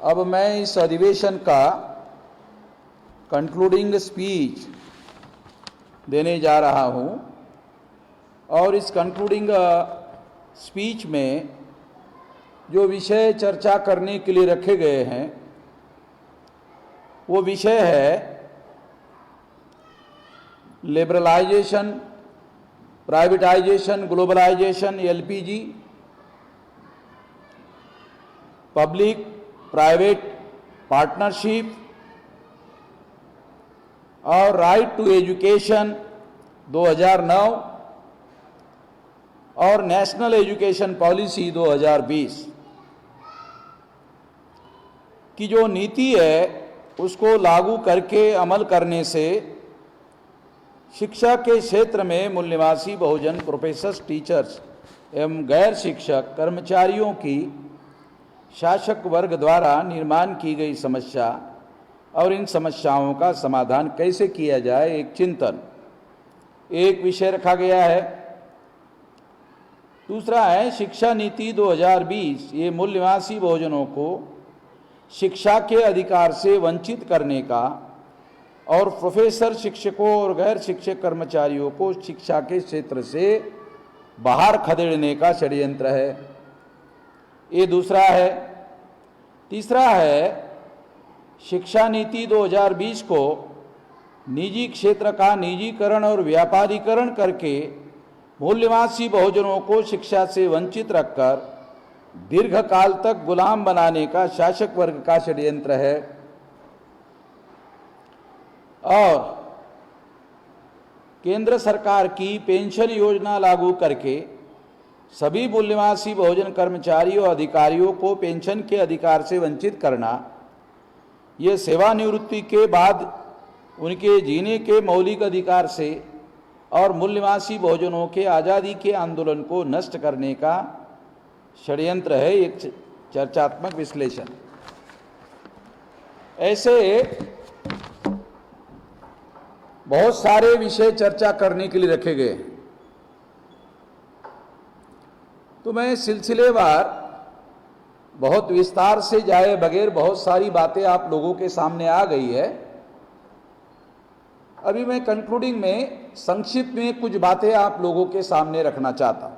अब मैं इस अधिवेशन का कंक्लूडिंग स्पीच देने जा रहा हूं और इस कंक्लूडिंग स्पीच में जो विषय चर्चा करने के लिए रखे गए हैं वो विषय है liberalisation, privatisation, globalisation, LPG, public private partnership और राइट टू एजुकेशन 2009 और नेशनल एजुकेशन पॉलिसी 2020 की जो नीति है उसको लागू करके अमल करने से शिक्षा के क्षेत्र में मूल निवासी बहुजन प्रोफेसर्स, टीचर्स एवं गैर शिक्षक कर्मचारियों की शासक वर्ग द्वारा निर्माण की गई समस्या और इन समस्याओं का समाधान कैसे किया जाए, एक चिंतन, एक विषय रखा गया है। दूसरा है शिक्षा नीति 2020। ये मूल निवासी बहुजनों को शिक्षा के अधिकार से वंचित करने का और प्रोफेसर, शिक्षकों और गैर शिक्षक कर्मचारियों को शिक्षा के क्षेत्र से बाहर खदेड़ने का षड्यंत्र है, ये दूसरा है। तीसरा है शिक्षा नीति 2020 को निजी क्षेत्र का निजीकरण और व्यापारीकरण करके मूल निवासी बहुजनों को शिक्षा से वंचित रखकर दीर्घकाल तक गुलाम बनाने का शासक वर्ग का षड्यंत्र है। और केंद्र सरकार की पेंशन योजना लागू करके सभी मूल निवासी बहुजन कर्मचारियों और अधिकारियों को पेंशन के अधिकार से वंचित करना, ये सेवानिवृत्ति के बाद उनके जीने के मौलिक अधिकार से और मूल निवासी बहुजनों के आज़ादी के आंदोलन को नष्ट करने का षड्यंत्र है, एक चर्चात्मक विश्लेषण। ऐसे बहुत सारे विषय चर्चा करने के लिए रखे गए हैं, तो मैं सिलसिलेवार बहुत विस्तार से जाए बगैर बहुत सारी बातें आप लोगों के सामने आ गई है। अभी मैं कंक्लूडिंग में संक्षिप्त में कुछ बातें आप लोगों के सामने रखना चाहता हूं।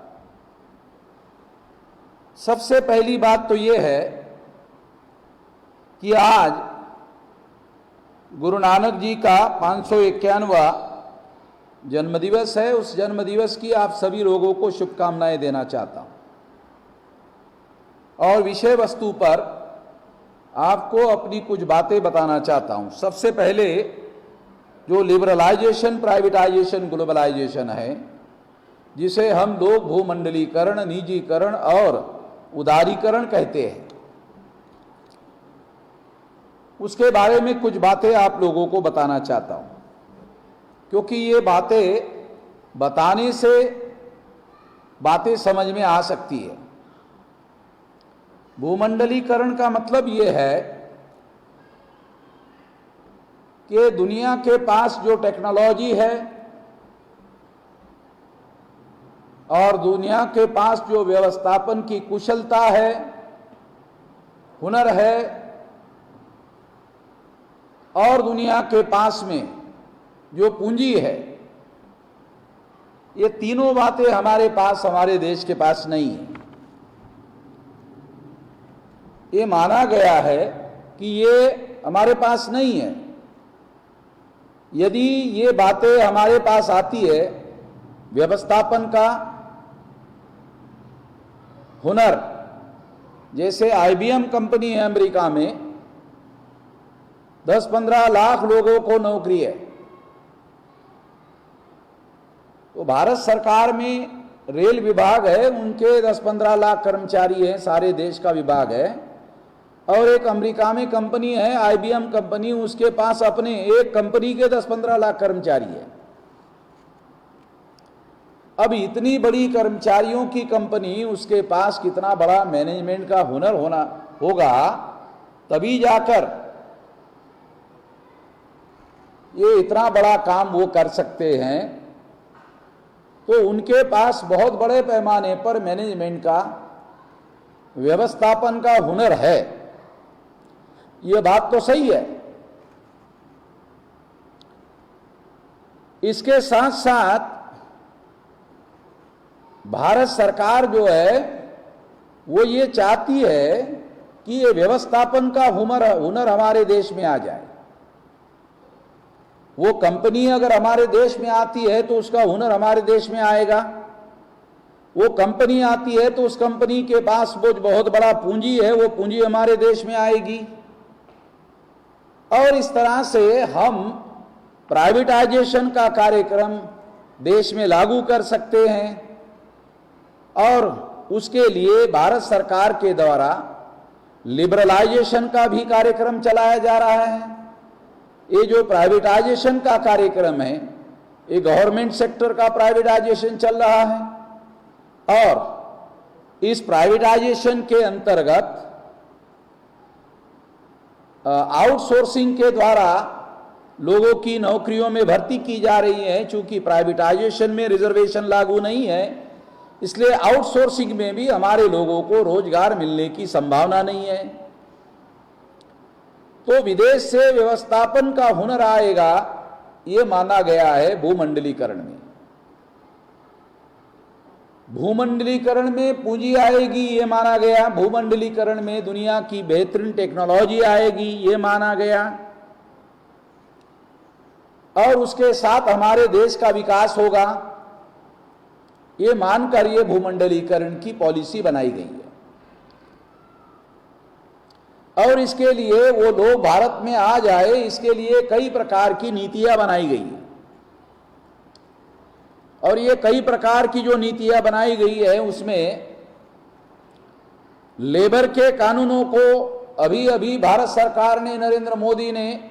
सबसे पहली बात तो ये है कि आज गुरु नानक जी का 551वां जन्मदिवस है। उस जन्मदिवस की आप सभी लोगों को शुभकामनाएं देना चाहता हूं और विषय वस्तु पर आपको अपनी कुछ बातें बताना चाहता हूं। सबसे पहले जो लिबरलाइजेशन, प्राइवेटाइजेशन, ग्लोबलाइजेशन है, जिसे हम लोग भूमंडलीकरण, निजीकरण और उदारीकरण कहते हैं, उसके बारे में कुछ बातें आप लोगों को बताना चाहता हूं, क्योंकि ये बातें बताने से बातें समझ में आ सकती है। भूमंडलीकरण का मतलब ये है कि दुनिया के पास जो टेक्नोलॉजी है और दुनिया के पास जो व्यवस्थापन की कुशलता है, हुनर है, और दुनिया के पास में जो पूंजी है, ये तीनों बातें हमारे पास, हमारे देश के पास नहीं है। ये माना गया है कि ये हमारे पास नहीं है। यदि ये बातें हमारे पास आती है, व्यवस्थापन का हुनर, जैसे IBM कंपनी है अमेरिका में, 10-15 लाख लोगों को नौकरी है। तो भारत सरकार में रेल विभाग है, उनके 10-15 लाख कर्मचारी हैं, सारे देश का विभाग है। और एक अमेरिका में कंपनी है IBM कंपनी, उसके पास अपने एक कंपनी के 10-15 लाख कर्मचारी है। अब इतनी बड़ी कर्मचारियों की कंपनी, उसके पास कितना बड़ा मैनेजमेंट का हुनर होना होगा, तभी जाकर ये इतना बड़ा काम वो कर सकते हैं। तो उनके पास बहुत बड़े पैमाने पर मैनेजमेंट का, व्यवस्थापन का हुनर है। ये बात तो सही है। इसके साथ साथ भारत सरकार जो है वो ये चाहती है कि ये व्यवस्थापन का हुनर हमारे देश में आ जाए। वो कंपनी अगर हमारे देश में आती है तो उसका हुनर हमारे देश में आएगा। वो कंपनी आती है तो उस कंपनी के पास वो बहुत बड़ा पूंजी है, वो पूंजी हमारे देश में आएगी। और इस तरह से हम प्राइवेटाइजेशन का कार्यक्रम देश में लागू कर सकते हैं। और उसके लिए भारत सरकार के द्वारा लिबरलाइजेशन का भी कार्यक्रम चलाया जा रहा है। ये जो प्राइवेटाइजेशन का कार्यक्रम है, ये गवर्नमेंट सेक्टर का प्राइवेटाइजेशन चल रहा है। और इस प्राइवेटाइजेशन के अंतर्गत आउटसोर्सिंग के द्वारा लोगों की नौकरियों में भर्ती की जा रही है। चूंकि प्राइवेटाइजेशन में रिजर्वेशन लागू नहीं है, इसलिए आउटसोर्सिंग में भी हमारे लोगों को रोजगार मिलने की संभावना नहीं है। तो विदेश से व्यवस्थापन का हुनर आएगा, ये माना गया है भूमंडलीकरण में। भूमंडलीकरण में पूंजी आएगी, ये माना गया। भूमंडलीकरण में दुनिया की बेहतरीन टेक्नोलॉजी आएगी, ये माना गया। और उसके साथ हमारे देश का विकास होगा, ये मानकर ये भूमंडलीकरण की पॉलिसी बनाई गई है। और इसके लिए वो लोग भारत में आ जाए, इसके लिए कई प्रकार की नीतियां बनाई गई है। और ये कई प्रकार की जो नीतियां बनाई गई है उसमें लेबर के कानूनों को अभी अभी भारत सरकार ने, नरेंद्र मोदी ने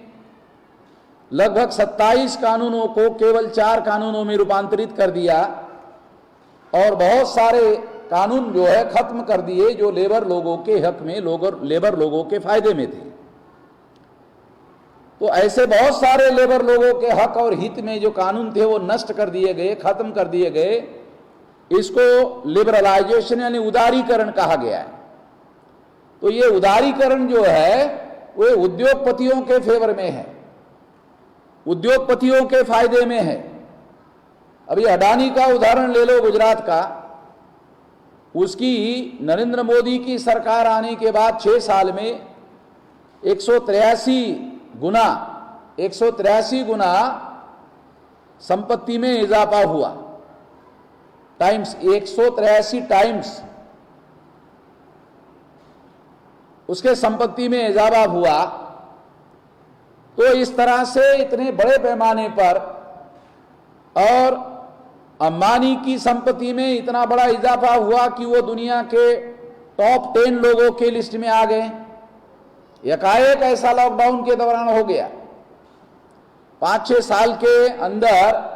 लगभग 27 कानूनों को केवल 4 कानूनों में रूपांतरित कर दिया। और बहुत सारे कानून जो है खत्म कर दिए जो लेबर लोगों के हक में, लेबर लोगों के फायदे में थे। तो ऐसे बहुत सारे लेबर लोगों के हक और हित में जो कानून थे वो नष्ट कर दिए गए, खत्म कर दिए गए। इसको लिबरलाइजेशन यानी उदारीकरण कहा गया है। तो ये उदारीकरण जो है वो उद्योगपतियों के फेवर में है, उद्योगपतियों के फायदे में है। अभी अडानी का उदाहरण ले लो, गुजरात का। उसकी नरेंद्र मोदी की सरकार आने के बाद 6 साल में 183 गुना संपत्ति में इजाफा हुआ। टाइम्स 183 टाइम्स उसके संपत्ति में इजाफा हुआ। तो इस तरह से इतने बड़े पैमाने पर, और अंबानी की संपत्ति में इतना बड़ा इजाफा हुआ कि वो दुनिया के टॉप 10 लोगों के लिस्ट में आ गए। एकाएक ऐसा लॉकडाउन के दौरान हो गया। 5-6 साल के अंदर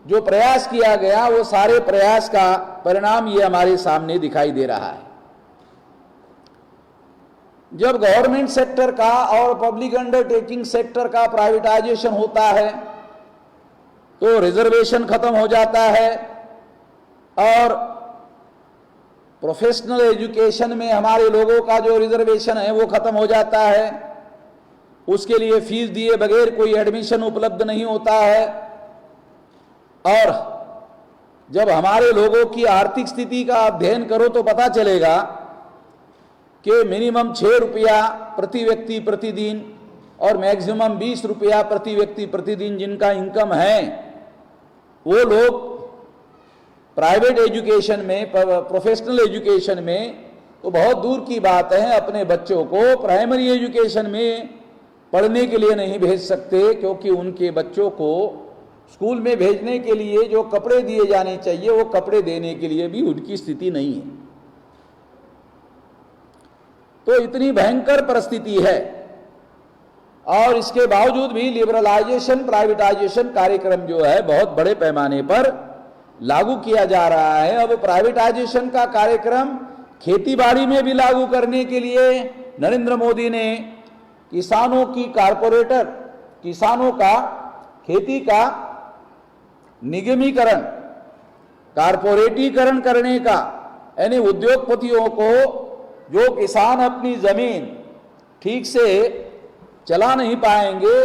जो प्रयास किया गया वो सारे प्रयास का परिणाम ये हमारे सामने दिखाई दे रहा है। जब गवर्नमेंट सेक्टर का और पब्लिक अंडरटेकिंग सेक्टर का प्राइवेटाइजेशन होता है तो रिजर्वेशन खत्म हो जाता है। और प्रोफेशनल एजुकेशन में हमारे लोगों का जो रिजर्वेशन है वो खत्म हो जाता है। उसके लिए फीस दिए बगैर कोई एडमिशन उपलब्ध नहीं होता है। और जब हमारे लोगों की आर्थिक स्थिति का अध्ययन करो तो पता चलेगा कि मिनिमम 6 रुपया प्रति व्यक्ति प्रतिदिन और मैक्सिमम 20 रुपया प्रति व्यक्ति प्रतिदिन जिनका इनकम है, वो लोग प्राइवेट एजुकेशन में, प्रोफेशनल एजुकेशन में तो बहुत दूर की बात है, अपने बच्चों को प्राइमरी एजुकेशन में पढ़ने के लिए नहीं भेज सकते। क्योंकि उनके बच्चों को स्कूल में भेजने के लिए जो कपड़े दिए जाने चाहिए वो कपड़े देने के लिए भी उनकी स्थिति नहीं है। तो इतनी भयंकर परिस्थिति है। और इसके बावजूद भी लिबरलाइजेशन, प्राइवेटाइजेशन कार्यक्रम जो है बहुत बड़े पैमाने पर लागू किया जा रहा है। अब प्राइवेटाइजेशन का कार्यक्रम खेतीबाड़ी में भी लागू करने के लिए नरेंद्र मोदी ने किसानों की कारपोरेटर, किसानों का खेती का निगमीकरण, कारपोरेटीकरण करने का, यानी उद्योगपतियों को जो किसान अपनी जमीन ठीक से चला नहीं पाएंगे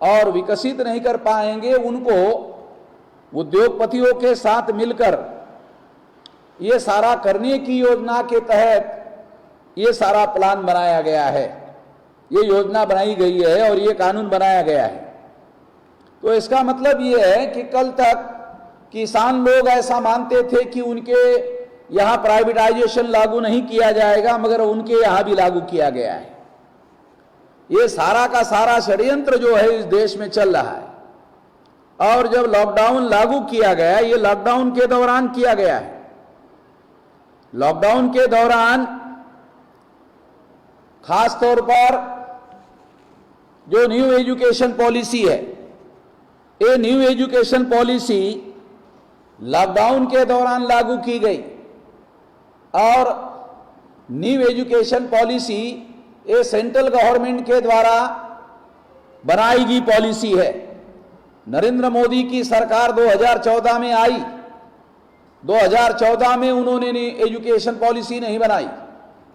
और विकसित नहीं कर पाएंगे, उनको उद्योगपतियों के साथ मिलकर ये सारा करने की योजना के तहत ये सारा प्लान बनाया गया है, ये योजना बनाई गई है और ये कानून बनाया गया है। तो इसका मतलब ये है कि कल तक किसान लोग ऐसा मानते थे कि उनके यहाँ प्राइवेटाइजेशन लागू नहीं किया जाएगा, मगर उनके यहाँ भी लागू किया गया है। ये सारा का सारा षड्यंत्र जो है इस देश में चल रहा है। और जब लॉकडाउन लागू किया गया, ये लॉकडाउन के दौरान किया गया है। लॉकडाउन के दौरान खास तौर पर जो न्यू एजुकेशन पॉलिसी है, ये न्यू एजुकेशन पॉलिसी लॉकडाउन के दौरान लागू की गई। और न्यू एजुकेशन पॉलिसी ये सेंट्रल गवर्नमेंट के द्वारा बनाई गई पॉलिसी है। नरेंद्र मोदी की सरकार 2014 में आई। 2014 में उन्होंने एजुकेशन पॉलिसी नहीं बनाई,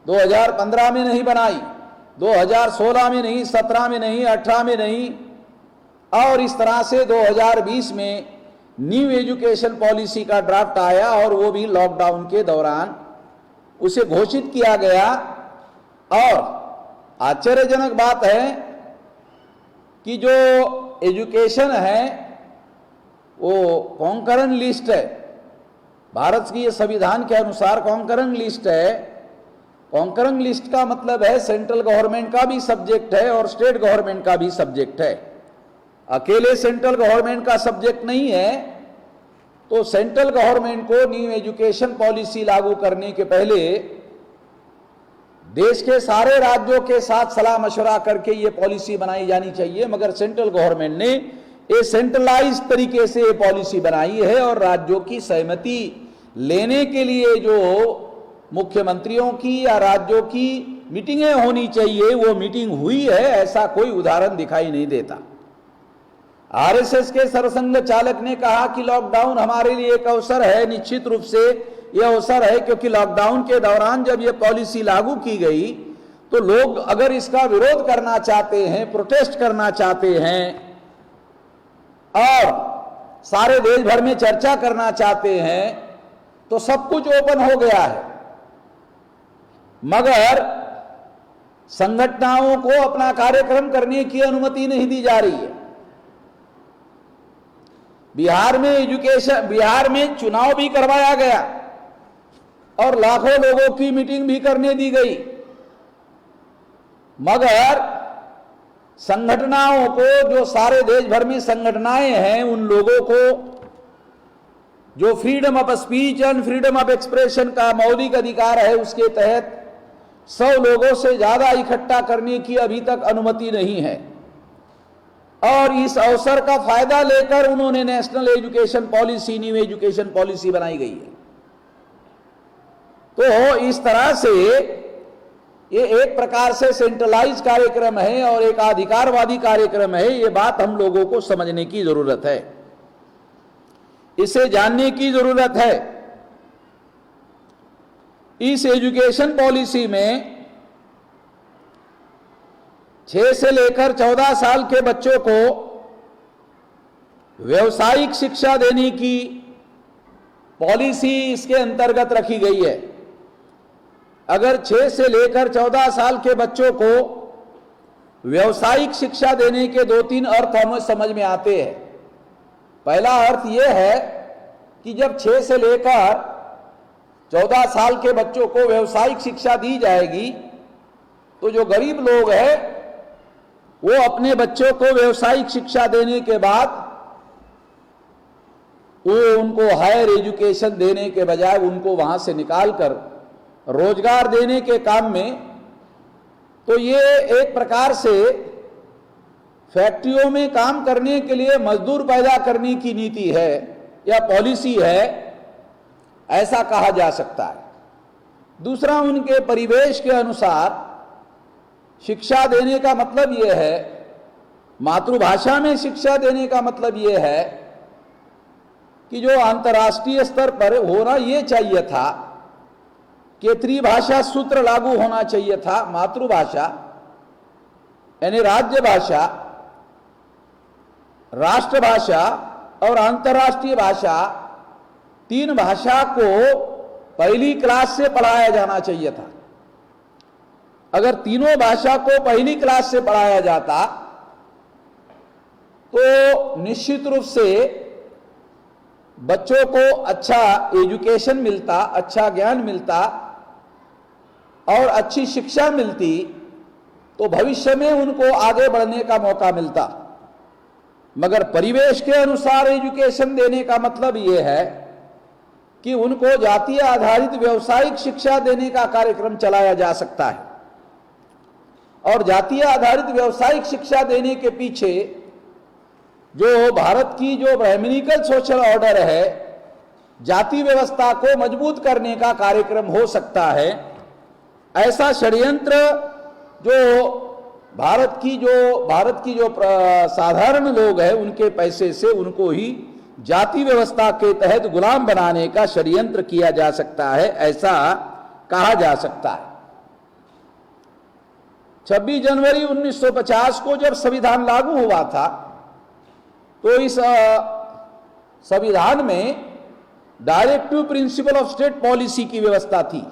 2015 में नहीं बनाई, 2016 में नहीं, 17 में नहीं, 18 में नहीं, और इस तरह से 2020 में न्यू एजुकेशन पॉलिसी का ड्राफ्ट आया और वो भी लॉकडाउन के दौरान उसे घोषित किया गया। और आश्चर्यजनक बात है कि जो एजुकेशन है वो कॉन्करेंट लिस्ट है, भारत की संविधान के अनुसार कॉन्करेंट लिस्ट है। कॉन्करेंट लिस्ट का मतलब है सेंट्रल गवर्नमेंट का भी सब्जेक्ट है और स्टेट गवर्नमेंट का भी सब्जेक्ट है, अकेले सेंट्रल गवर्नमेंट का सब्जेक्ट नहीं है। तो सेंट्रल गवर्नमेंट को न्यू एजुकेशन पॉलिसी लागू करने के पहले देश के सारे राज्यों के साथ सलाह मशवरा करके ये पॉलिसी बनाई जानी चाहिए, मगर सेंट्रल गवर्नमेंट ने ये सेंट्रलाइज तरीके से ये पॉलिसी बनाई है। और राज्यों की सहमति लेने के लिए जो मुख्यमंत्रियों की या राज्यों की मीटिंगें होनी चाहिए, वो मीटिंग हुई है, ऐसा कोई उदाहरण दिखाई नहीं देता। आरएसएस के सरसंघ चालक ने कहा कि लॉकडाउन हमारे लिए एक अवसर है। निश्चित रूप से यह अवसर है, क्योंकि लॉकडाउन के दौरान जब यह पॉलिसी लागू की गई तो लोग अगर इसका विरोध करना चाहते हैं, प्रोटेस्ट करना चाहते हैं और सारे देश भर में चर्चा करना चाहते हैं, तो सब कुछ ओपन हो गया है। मगर संगठनों को अपना कार्यक्रम करने की अनुमति नहीं दी जा रही है। बिहार में चुनाव भी करवाया गया और लाखों लोगों की मीटिंग भी करने दी गई, मगर संगठनों को, जो सारे देश भर में संगठनाएं हैं, उन लोगों को जो freedom of speech and freedom of expression का मौलिक अधिकार है, उसके तहत 100 लोगों से ज्यादा इकट्ठा करने की अभी तक अनुमति नहीं है। और इस अवसर का फायदा लेकर उन्होंने national education policy, new education policy बनाई गई है। तो इस तरह से ये एक प्रकार से सेंट्रलाइज कार्यक्रम है और एक अधिकारवादी कार्यक्रम है। ये बात हम लोगों को समझने की जरूरत है, इसे जानने की जरूरत है। इस एजुकेशन पॉलिसी में 6 से लेकर 14 साल के बच्चों को व्यावसायिक शिक्षा देने की पॉलिसी इसके अंतर्गत रखी गई है। अगर 6 से लेकर 14 साल के बच्चों को व्यावसायिक शिक्षा देने के 2-3 अर्थ हमें समझ में आते हैं। पहला अर्थ यह है कि जब 6 से लेकर 14 साल के बच्चों को व्यावसायिक शिक्षा दी जाएगी, तो जो गरीब लोग हैं वो अपने बच्चों को व्यावसायिक शिक्षा देने के बाद वो उनको हायर एजुकेशन देने के बजाय उनको वहां से निकालकर रोजगार देने के काम में, तो ये एक प्रकार से फैक्ट्रियों में काम करने के लिए मजदूर पैदा करने की नीति है या पॉलिसी है, ऐसा कहा जा सकता है। दूसरा, उनके परिवेश के अनुसार शिक्षा देने का मतलब यह है, मातृभाषा में शिक्षा देने का मतलब यह है कि जो अंतर्राष्ट्रीय स्तर पर होना यह चाहिए था कि त्रिभाषा सूत्र लागू होना चाहिए था। मातृभाषा यानी राज्य भाषा, राष्ट्रभाषा और अंतर्राष्ट्रीय भाषा, तीन भाषा को पहली क्लास से पढ़ाया जाना चाहिए था। अगर तीनों भाषा को पहली क्लास से पढ़ाया जाता तो निश्चित रूप से बच्चों को अच्छा एजुकेशन मिलता, अच्छा ज्ञान मिलता और अच्छी शिक्षा मिलती, तो भविष्य में उनको आगे बढ़ने का मौका मिलता। मगर परिवेश के अनुसार एजुकेशन देने का मतलब ये है कि उनको जातीय आधारित व्यावसायिक शिक्षा देने का कार्यक्रम चलाया जा सकता है। और जातीय आधारित व्यावसायिक शिक्षा देने के पीछे जो भारत की जो ब्राह्मणिकल सोशल ऑर्डर है, जाति व्यवस्था को मजबूत करने का कार्यक्रम हो सकता है। ऐसा षड्यंत्र जो भारत की जो साधारण लोग हैं उनके पैसे से उनको ही जाति व्यवस्था के तहत गुलाम बनाने का षड्यंत्र किया जा सकता है, ऐसा कहा जा सकता है। 26 जनवरी 1950 को जब संविधान लागू हुआ था तो इस संविधान में directive principle of state policy की व्यवस्था थी।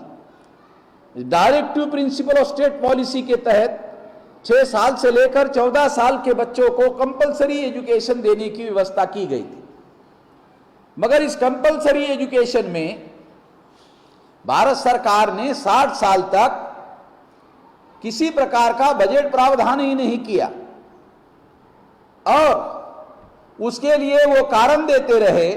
Directive principle of state policy के तहत 6 साल से लेकर 14 साल के बच्चों को कंपलसरी एजुकेशन देने की व्यवस्था की गई थी। मगर इस कंपलसरी एजुकेशन में भारत सरकार ने 60 साल तक किसी प्रकार का बजट प्रावधान ही नहीं किया और उसके लिए वो कारण देते रहे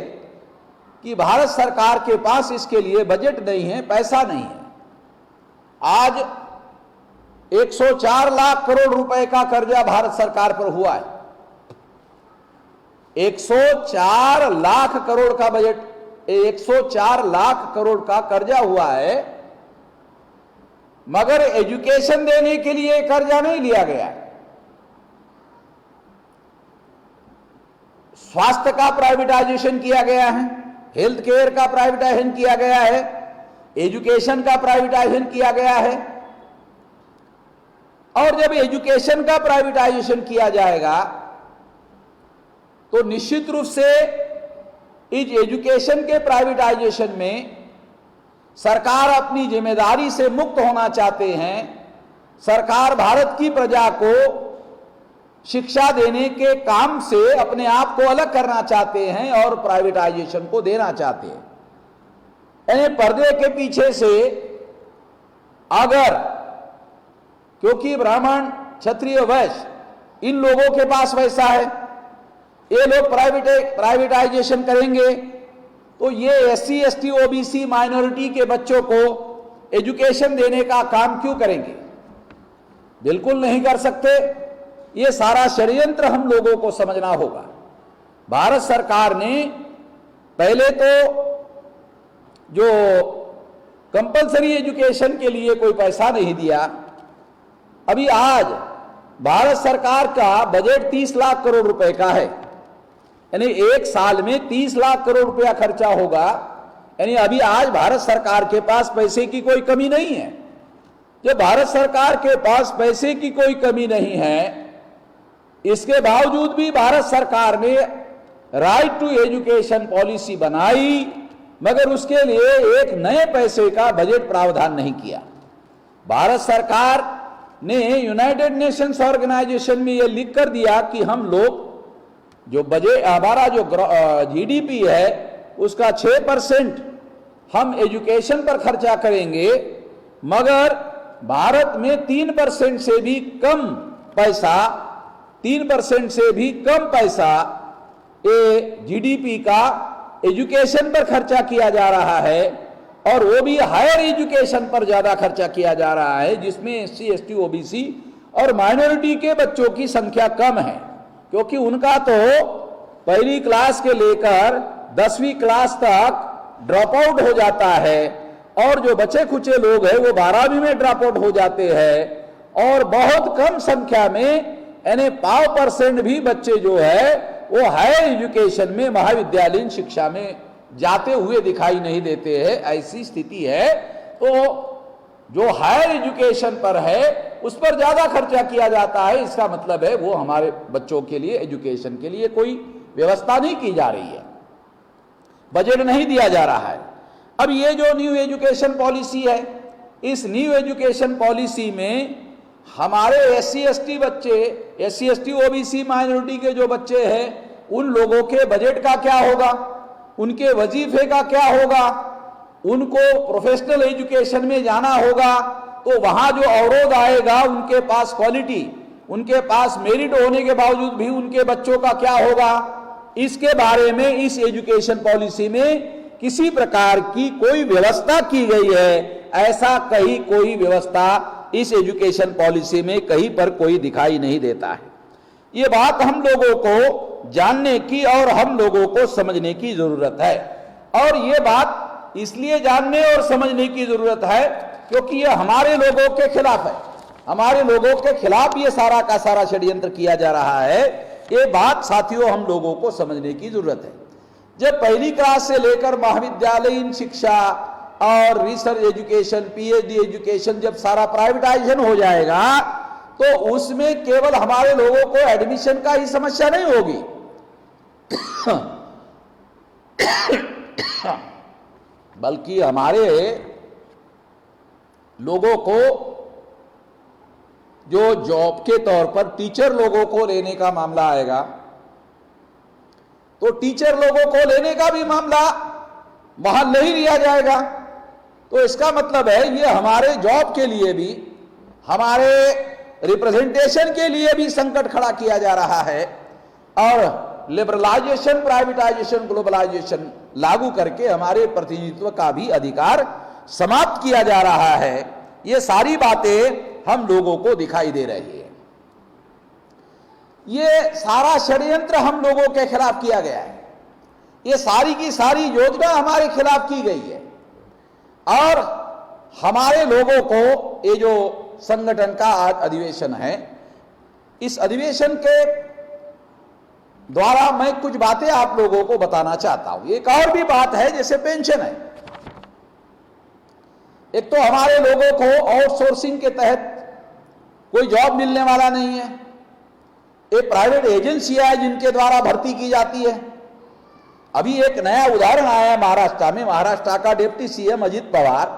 कि भारत सरकार के पास इसके लिए बजट नहीं है, पैसा नहीं है। आज 104 लाख करोड़ रुपए का कर्जा भारत सरकार पर हुआ है। 104 लाख करोड़ का बजट, 104 लाख करोड़ का कर्जा हुआ है, मगर एजुकेशन देने के लिए कर्जा नहीं लिया गया है। स्वास्थ्य का प्राइवेटाइजेशन किया गया है, हेल्थ केयर का प्राइवेटाइजेशन किया गया है, एजुकेशन का प्राइवेटाइजेशन किया गया है। और जब एजुकेशन का प्राइवेटाइजेशन किया जाएगा तो निश्चित रूप से इस एजुकेशन के प्राइवेटाइजेशन में सरकार अपनी जिम्मेदारी से मुक्त होना चाहते हैं। सरकार भारत की प्रजा को शिक्षा देने के काम से अपने आप को अलग करना चाहते हैं और प्राइवेटाइजेशन को देना चाहते हैं। यानी पर्दे के पीछे से अगर, क्योंकि ब्राह्मण, क्षत्रिय, वैश्य इन लोगों के पास पैसा है, ये लोग प्राइवेटाइजेशन करेंगे तो ये एससी, एसटी, ओबीसी माइनॉरिटी के बच्चों को एजुकेशन देने का काम क्यों करेंगे? बिल्कुल नहीं कर सकते। ये सारा षड्यंत्र हम लोगों को समझना होगा। भारत सरकार ने पहले तो जो कंपलसरी एजुकेशन के लिए कोई पैसा नहीं दिया। अभी आज भारत सरकार का बजट 30 लाख करोड़ रुपए का है, यानी एक साल में 30 लाख करोड़ रुपया खर्चा होगा। यानी अभी आज भारत सरकार के पास पैसे की कोई कमी नहीं है। जब भारत सरकार के पास पैसे की कोई कमी नहीं है, इसके बावजूद भी भारत सरकार ने राइट टू एजुकेशन पॉलिसी बनाई, मगर उसके लिए एक नए पैसे का बजट प्रावधान नहीं किया। भारत सरकार ने यूनाइटेड नेशंस ऑर्गेनाइजेशन में यह लिख कर दिया कि हम लोग जो बजट, हमारा जो जीडीपी है उसका 6% हम एजुकेशन पर खर्चा करेंगे, मगर भारत में 3% से भी कम पैसा, 3% से भी कम पैसा ये जीडीपी का एजुकेशन पर खर्चा किया जा रहा है, और वो भी हायर एजुकेशन पर ज्यादा खर्चा किया जा रहा है, जिसमें एससी, एसटी, ओबीसी और माइनॉरिटी के बच्चों की संख्या कम है, क्योंकि उनका तो पहली क्लास के लेकर 10वीं क्लास तक ड्रॉप आउट हो जाता है, और जो बचे खुचे लोग हैं वो 12वीं में ड्रॉप आउट हो जाते हैं, और बहुत कम संख्या में यानी 5% भी बच्चे जो है वो हायर एजुकेशन में, महाविद्यालयीन शिक्षा में जाते हुए दिखाई नहीं देते हैं। ऐसी स्थिति है। तो जो हायर एजुकेशन पर है उस पर ज्यादा खर्चा किया जाता है। इसका मतलब है वो हमारे बच्चों के लिए एजुकेशन के लिए कोई व्यवस्था नहीं की जा रही है, बजट नहीं दिया जा रहा है। अब ये जो न्यू एजुकेशन पॉलिसी है, इस न्यू एजुकेशन पॉलिसी में हमारे SC ST बच्चे, SC ST OBC माइनॉरिटी के जो बच्चे हैं, उन लोगों के बजट का क्या होगा, उनके वजीफे का क्या होगा, उनको प्रोफेशनल एजुकेशन में जाना होगा तो वहां जो अवरोध आएगा, उनके पास क्वालिटी, उनके पास मेरिट होने के बावजूद भी उनके बच्चों का क्या होगा, इसके बारे में इस एजुकेशन पॉलिसी में किसी प्रकार की कोई व्यवस्था की गई है। ऐसा कहीं कोई व्यवस्था इस एजुकेशन पॉलिसी में कहीं पर कोई दिखाई नहीं देता है। ये बात हम लोगों को जानने की और हम लोगों को समझने की जरूरत है। और ये बात इसलिए जानने और समझने की जरूरत है क्योंकि ये हमारे लोगों के खिलाफ है, हमारे लोगों के खिलाफ ये सारा का सारा षड्यंत्र किया जा रहा है। ये बात साथियों हम लोगों को समझने की जरूरत है। जब पहली क्लास से लेकर महाविद्यालयीन शिक्षा और रिसर्च एजुकेशन, PhD एजुकेशन जब सारा प्राइवेटाइजेशन हो जाएगा तो उसमें केवल हमारे लोगों को एडमिशन का ही समस्या नहीं होगी, बल्कि हमारे लोगों को जो जॉब के तौर पर टीचर लोगों को लेने का मामला आएगा, तो टीचर लोगों को लेने का भी मामला वहां नहीं लिया जाएगा। तो इसका मतलब है ये हमारे जॉब के लिए भी, हमारे रिप्रेजेंटेशन के लिए भी संकट खड़ा किया जा रहा है। और लिबरलाइजेशन, प्राइवेटाइजेशन, ग्लोबलाइजेशन लागू करके हमारे प्रतिनिधित्व का भी अधिकार समाप्त किया जा रहा है। ये सारी बातें हम लोगों को दिखाई दे रही है। ये सारा षड्यंत्र हम लोगों के खिलाफ किया गया है। ये सारी की सारी योजना हमारे खिलाफ की गई है। और हमारे लोगों को ये जो संगठन का आज अधिवेशन है, इस अधिवेशन के द्वारा मैं कुछ बातें आप लोगों को बताना चाहता हूं। एक और भी बात है, जैसे पेंशन है। एक तो हमारे लोगों को आउटसोर्सिंग के तहत कोई जॉब मिलने वाला नहीं है। ये प्राइवेट एजेंसियां हैं जिनके द्वारा भर्ती की जाती है। अभी एक नया उदाहरण आया है महाराष्ट्र में। महाराष्ट्र का deputy CM Ajit Pawar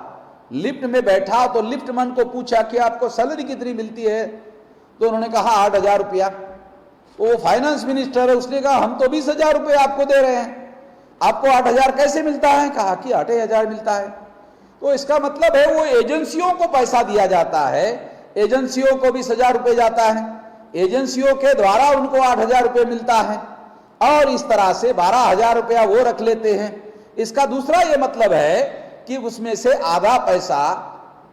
lift में बैठा तो लिफ्ट मैन को पूछा कि आपको सैलरी कितनी मिलती है, तो उन्होंने कहा 8,000 रुपया। तो वो फाइनेंस मिनिस्टर है, उसने कहा हम तो 20,000 रुपये आपको दे रहे हैं, आपको 8,000 कैसे मिलता है? कहा कि 8,000 मिलता है। तो इसका मतलब है वो एजेंसियों को पैसा दिया जाता है, एजेंसियों को 20,000 रुपये जाता है, एजेंसियों के द्वारा उनको 8,000 रुपये मिलता है और इस तरह से 12,000 रुपया वो रख लेते हैं। इसका दूसरा ये मतलब है कि उसमें से आधा पैसा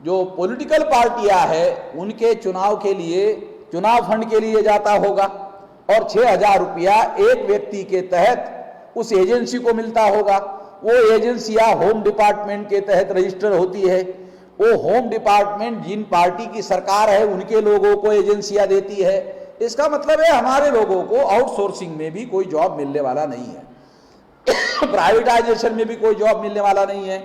जो पॉलिटिकल पार्टियां हैं उनके चुनाव के लिए, चुनाव फंड के लिए जाता होगा और 6,000 रुपया एक व्यक्ति के तहत उस एजेंसी को मिलता होगा। वो एजेंसियां होम डिपार्टमेंट के तहत रजिस्टर होती है। वो होम डिपार्टमेंट जिन पार्टी की सरकार है उनके लोगों को एजेंसियां देती है। इसका मतलब है हमारे लोगों को आउटसोर्सिंग में भी कोई जॉब मिलने वाला नहीं है, प्राइवेटाइजेशन में भी कोई जॉब मिलने वाला नहीं है।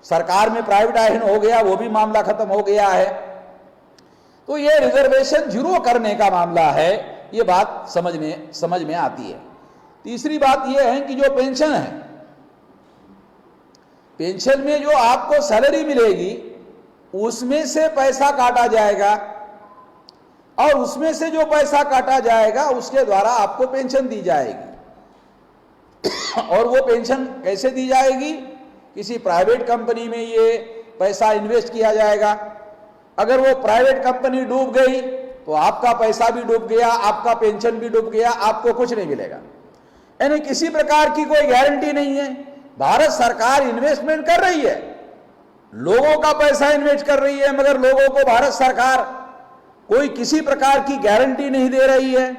सरकार में प्राइवेटाइजेशन हो गया, वो भी मामला खत्म हो गया है। तो ये रिजर्वेशन जीरो करने का मामला है। ये बात समझ में आती है। तीसरी बात ये है कि जो पेंशन है, पेंशन में जो आपको सैलरी मिलेगी उसमें से पैसा काटा जाएगा और उसमें से जो पैसा काटा जाएगा उसके द्वारा आपको पेंशन दी जाएगी। और वो पेंशन कैसे दी जाएगी? किसी प्राइवेट कंपनी में ये पैसा इन्वेस्ट किया जाएगा। अगर वो प्राइवेट कंपनी डूब गई तो आपका पैसा भी डूब गया, आपका पेंशन भी डूब गया, आपको कुछ नहीं मिलेगा। यानी किसी प्रकार की कोई गारंटी नहीं है। भारत सरकार इन्वेस्टमेंट कर रही है, लोगों का पैसा इन्वेस्ट कर रही है, मगर लोगों को भारत सरकार कोई किसी प्रकार की गारंटी नहीं दे रही है।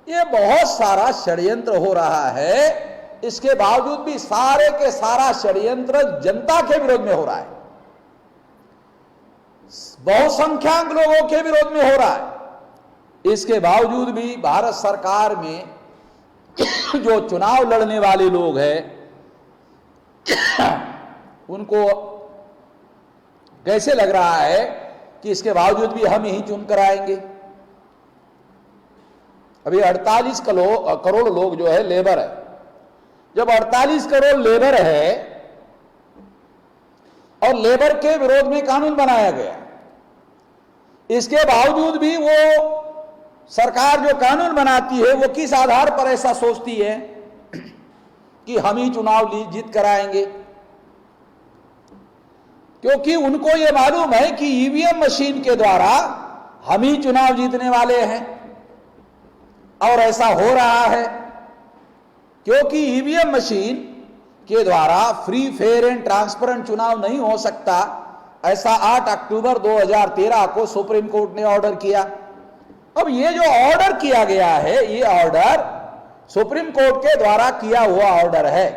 ये बहुत सारा षड्यंत्र हो रहा है। इसके बावजूद भी सारे के सारा षड्यंत्र जनता के विरोध में हो रहा है, बहुसंख्यक लोगों के विरोध में हो रहा है। इसके बावजूद भी भारत सरकार में जो चुनाव लड़ने वाले लोग हैं उनको कैसे लग रहा है कि इसके बावजूद भी हम ही चुन कर आएंगे। अभी 48 करोड़ लोग जो है लेबर है। जब 48 करोड़ लेबर है और लेबर के विरोध में कानून बनाया गया, इसके बावजूद भी वो सरकार जो कानून बनाती है वो किस आधार पर ऐसा सोचती है कि हम ही चुनाव जीत कर आएंगे? क्योंकि उनको ये मालूम है कि ईवीएम मशीन के द्वारा हम ही चुनाव जीतने वाले हैं, और ऐसा हो रहा है क्योंकि ईवीएम मशीन के द्वारा फ्री, फेयर एंड ट्रांसपेरेंट चुनाव नहीं हो सकता, ऐसा 8 अक्टूबर 2013 को सुप्रीम कोर्ट ने ऑर्डर किया। अब ये जो ऑर्डर किया गया है, ये ऑर्डर सुप्रीम कोर्ट के द्वारा किया हुआ ऑर्डर है,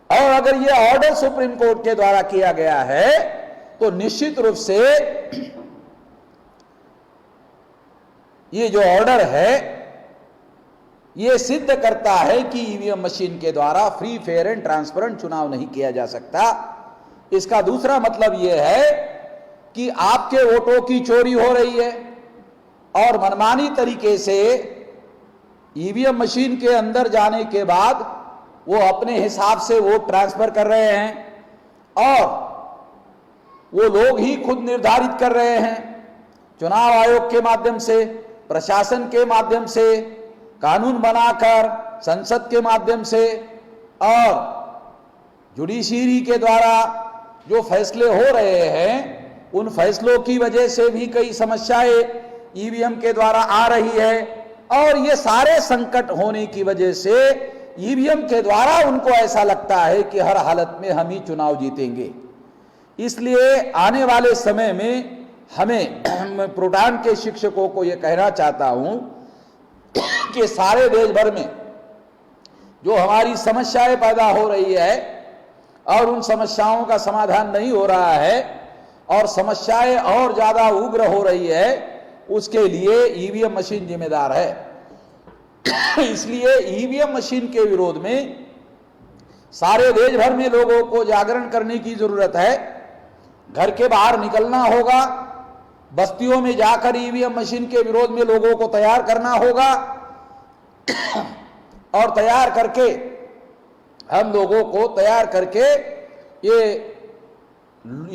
और अगर ये ऑर्डर सुप्रीम कोर्ट के द्वारा किया गया है तो निश्चित रूप से ये जो ऑर्डर है ये सिद्ध करता है कि ईवीएम मशीन के द्वारा फ्री, फेयर एंड ट्रांसपेरेंट चुनाव नहीं किया जा सकता। इसका दूसरा मतलब यह है कि आपके वोटों की चोरी हो रही है और मनमानी तरीके से ईवीएम मशीन के अंदर जाने के बाद वो अपने हिसाब से वोट ट्रांसफर कर रहे हैं, और वो लोग ही खुद निर्धारित कर रहे हैं चुनाव आयोग के माध्यम से, प्रशासन के माध्यम से, कानून बनाकर संसद के माध्यम से, और जुडिशरी के द्वारा जो फैसले हो रहे हैं उन फैसलों की वजह से भी कई समस्याएं ईवीएम के द्वारा आ रही है, और ये सारे संकट होने की वजह से ईवीएम के द्वारा उनको ऐसा लगता है कि हर हालत में हम ही चुनाव जीतेंगे। इसलिए आने वाले समय में हमें प्रोटान के शिक्षकों को यह कहना चाहता हूं कि सारे देश भर में जो हमारी समस्याएं पैदा हो रही है और उन समस्याओं का समाधान नहीं हो रहा है और समस्याएं और ज्यादा उग्र हो रही है, उसके लिए ईवीएम मशीन जिम्मेदार है। इसलिए ईवीएम मशीन के विरोध में सारे देश भर में लोगों को जागरण करने की जरूरत है। घर के बाहर निकलना होगा, बस्तियों में जाकर ईवीएम मशीन के विरोध में लोगों को तैयार करना होगा, और तैयार करके हम लोगों को तैयार करके ये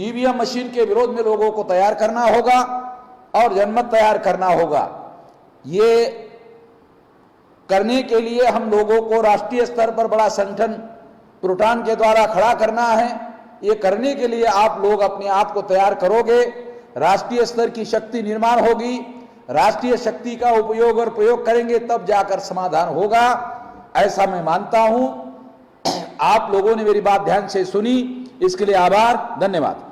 ईवीएम मशीन के विरोध में लोगों को तैयार करना होगा और जनमत तैयार करना होगा। ये करने के लिए हम लोगों को राष्ट्रीय स्तर पर बड़ा संगठन प्रोटान के द्वारा खड़ा करना है। ये करने के लिए आप लोग अपने आप को तैयार करोगे, राष्ट्रीय स्तर की शक्ति निर्माण होगी, राष्ट्रीय शक्ति का उपयोग और प्रयोग करेंगे, तब जाकर समाधान होगा, ऐसा मैं मानता हूं। आप लोगों ने मेरी बात ध्यान से सुनी, इसके लिए आभार, धन्यवाद।